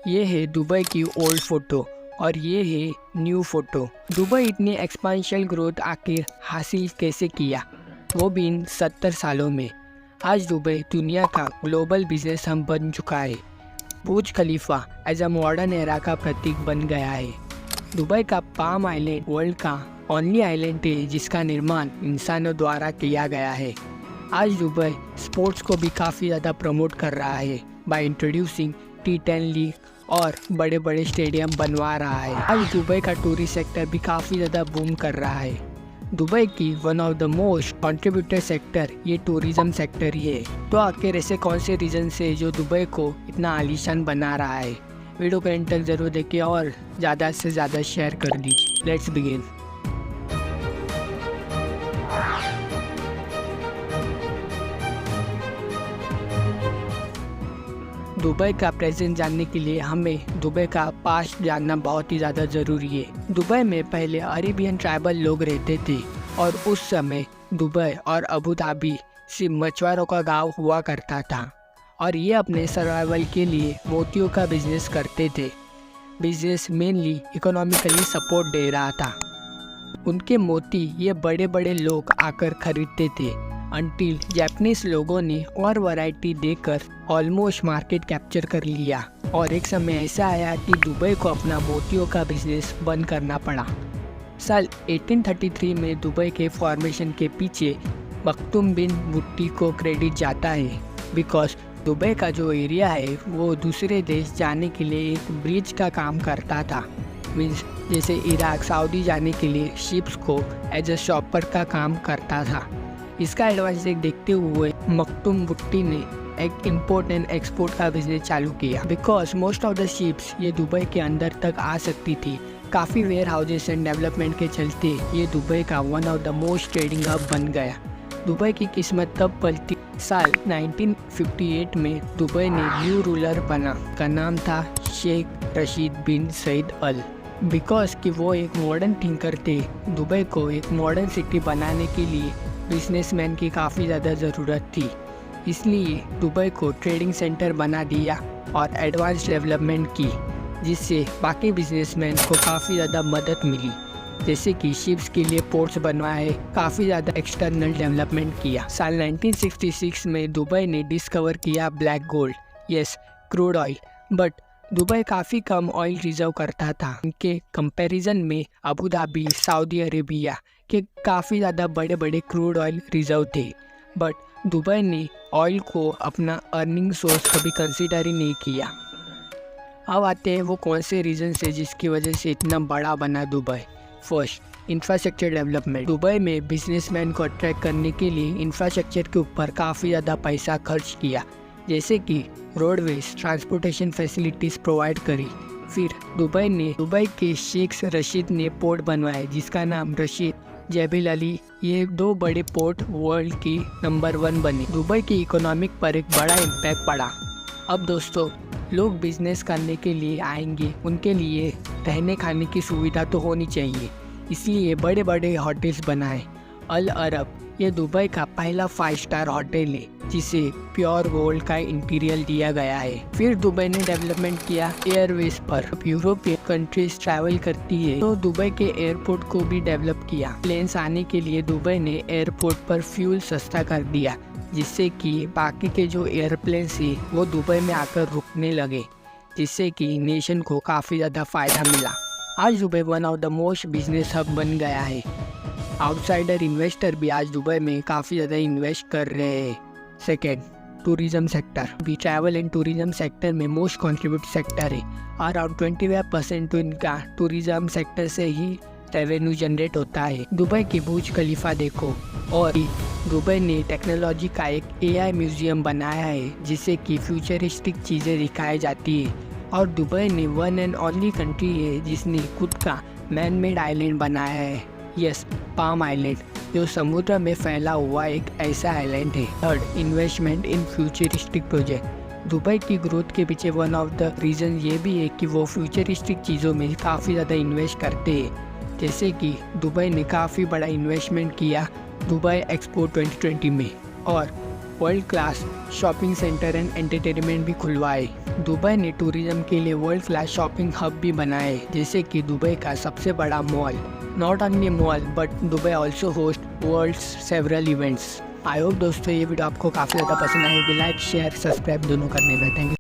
ये है दुबई की ओल्ड फोटो और ये है न्यू फोटो। दुबई इतनी एक्सपांशनल ग्रोथ आखिर हासिल कैसे किया, वो भी इन 70 सालों में। आज दुबई दुनिया का ग्लोबल बिजनेस हब बन चुका है। बुर्ज खलीफा एज अ मॉडर्न एरा का प्रतीक बन गया है। दुबई का पाम आइलैंड वर्ल्ड का ओनली आइलैंड है जिसका निर्माण इंसानों द्वारा किया गया है। आज दुबई स्पोर्ट्स को भी काफ़ी ज़्यादा प्रमोट कर रहा है बाय इंट्रोड्यूसिंग T10 लीग और बड़े बड़े स्टेडियम बनवा रहा है। आज दुबई का टूरिस्ट सेक्टर भी काफ़ी ज़्यादा बूम कर रहा है। दुबई की one of the most contributor sector ये टूरिज्म सेक्टर ही है। तो आखिर ऐसे कौन से रीजन से जो दुबई को इतना आलीशान बना रहा है, वीडियो को एंड तक जरूर देखिए और ज़्यादा से ज़्यादा शेयर कर दीजिए। Let's begin. दुबई का प्रेजेंट जानने के लिए हमें दुबई का पास्ट जानना बहुत ही ज़्यादा ज़रूरी है। दुबई में पहले अरेबियन ट्राइबल लोग रहते थे और उस समय दुबई और अबू धाबी सिर्फ मछुआरों का गांव हुआ करता था और ये अपने सर्वाइवल के लिए मोतियों का बिजनेस करते थे। बिजनेस मेनली इकोनॉमिकली सपोर्ट दे रहा था। उनके मोती ये बड़े बड़े लोग आकर खरीदते थे अंटिल जापानीज लोगों ने और वैरायटी देकर ऑलमोस्ट मार्केट कैप्चर कर लिया और एक समय ऐसा आया कि दुबई को अपना मोतियों का बिजनेस बंद करना पड़ा। साल 1833 में दुबई के फॉर्मेशन के पीछे मखदूम बिन बुट्टी को क्रेडिट जाता है बिकॉज दुबई का जो एरिया है वो दूसरे देश जाने के लिए एक ब्रिज का काम करता था। मीन्स जैसे इराक सऊदी जाने के लिए शिप्स को एज अ शॉपर का काम करता था। इसका एडवांटेज देखते हुए मखदूम बुट्टी ने एक इम्पोर्ट एंड एक्सपोर्ट का बिजनेस चालू किया because most of the ships ये दुबई के अंदर तक आ सकती थी। काफ़ी वेयर हाउसेस एंड डेवलपमेंट के चलते ये दुबई का one of the most trading hub बन गया। दुबई की किस्मत तब पलटी साल 1958 में दुबई ने न्यू रूलर बना का नाम था शेख रशीद बिन सईद अल। बिकॉज कि वो एक मॉडर्न थिंकर थे, दुबई को एक मॉडर्न सिटी बनाने के लिए बिजनेसमैन की काफ़ी ज़्यादा ज़रूरत थी, इसलिए दुबई को ट्रेडिंग सेंटर बना दिया और एडवांस डेवलपमेंट की जिससे बाकी बिजनेसमैन को काफ़ी ज़्यादा मदद मिली। जैसे कि शिप्स के लिए पोर्ट्स बनवाए, काफ़ी ज़्यादा एक्सटर्नल डेवलपमेंट किया। साल 1966 में दुबई ने डिस्कवर किया black gold, yes crude oil. But Dubai काफ़ी कम ऑयल रिजर्व करता था। उनके कंपैरिजन में अबू धाबी सऊदी अरेबिया के काफ़ी ज़्यादा बड़े बड़े क्रूड ऑयल रिजर्व थे। बट दुबई ने ऑयल को अपना अर्निंग सोर्स कभी कंसीडर ही नहीं किया। अब आते हैं वो कौन से रीजन से जिसकी वजह से इतना बड़ा बना Dubai. First, infrastructure development. Dubai में बिजनेसमैन को अट्रैक्ट करने के लिए इंफ्रास्ट्रक्चर के ऊपर काफ़ी ज़्यादा पैसा खर्च किया, जैसे कि रोडवेज ट्रांसपोर्टेशन फैसिलिटीज़ प्रोवाइड करी। फिर दुबई के शेख रशीद ने पोर्ट बनवाए जिसका नाम रशीद जेबिल अली। ये दो बड़े पोर्ट वर्ल्ड की नंबर 1 बने। दुबई की इकोनॉमिक पर एक बड़ा इम्पैक्ट पड़ा। अब दोस्तों, लोग बिजनेस करने के लिए आएंगे, उनके लिए रहने खाने की सुविधा तो होनी चाहिए, इसलिए बड़े बड़े होटल्स बनाए। अल अरब ये दुबई का पहला 5 स्टार होटल है जिसे प्योर गोल्ड का इंटीरियर दिया गया है। फिर दुबई ने डेवलपमेंट किया एयरवेज पर। यूरोपियन कंट्रीज ट्रैवल करती है तो दुबई के एयरपोर्ट को भी डेवलप किया। प्लेन्स आने के लिए दुबई ने एयरपोर्ट पर फ्यूल सस्ता कर दिया जिससे कि बाकी के जो एयरप्लेन्स है वो दुबई में आकर रुकने लगे, जिससे कि नेशन को काफ़ी ज़्यादा फ़ायदा मिला। आज Dubai one of the most business hub बन गया है। आउटसाइडर इन्वेस्टर भी आज दुबई में काफ़ी ज़्यादा इन्वेस्ट कर रहे हैं। Second, tourism sector. भी ट्रैवल एंड टूरिज्म सेक्टर में मोस्ट कंट्रीब्यूट सेक्टर है। अराउंड 25% तो इनका टूरिज्म सेक्टर से ही रेवेन्यू जनरेट होता है। दुबई की बुर्ज खलीफा देखो, और दुबई ने टेक्नोलॉजी का एक AI म्यूजियम बनाया है जिससे कि फ्यूचरिस्टिक चीज़ें दिखाई जाती है। और दुबई ने वन एंड ओनली कंट्री है जिसने खुद का मैन मेड आइलैंड बनाया है, यस पाम आइलैंड, जो समुद्र में फैला हुआ एक ऐसा आइलैंड है। थर्ड, इन्वेस्टमेंट इन फ्यूचरिस्टिक प्रोजेक्ट। दुबई की ग्रोथ के पीछे वन ऑफ द रीज़न ये भी है कि वो फ्यूचरिस्टिक चीज़ों में काफ़ी ज़्यादा इन्वेस्ट करते हैं। जैसे कि दुबई ने काफ़ी बड़ा इन्वेस्टमेंट किया दुबई एक्सपो 2020 में, और world class shopping centre and entertainment भी खुलवाए। दुबई ने टूरिज्म के लिए वर्ल्ड क्लास शॉपिंग हब भी बनाए, जैसे कि दुबई का सबसे बड़ा mall. Not only mall but Dubai also host world several events. I hope दोस्तों ये वीडियो आपको काफ़ी ज़्यादा पसंद आएगी। लाइक शेयर सब्सक्राइब दोनों करने का। Thank you.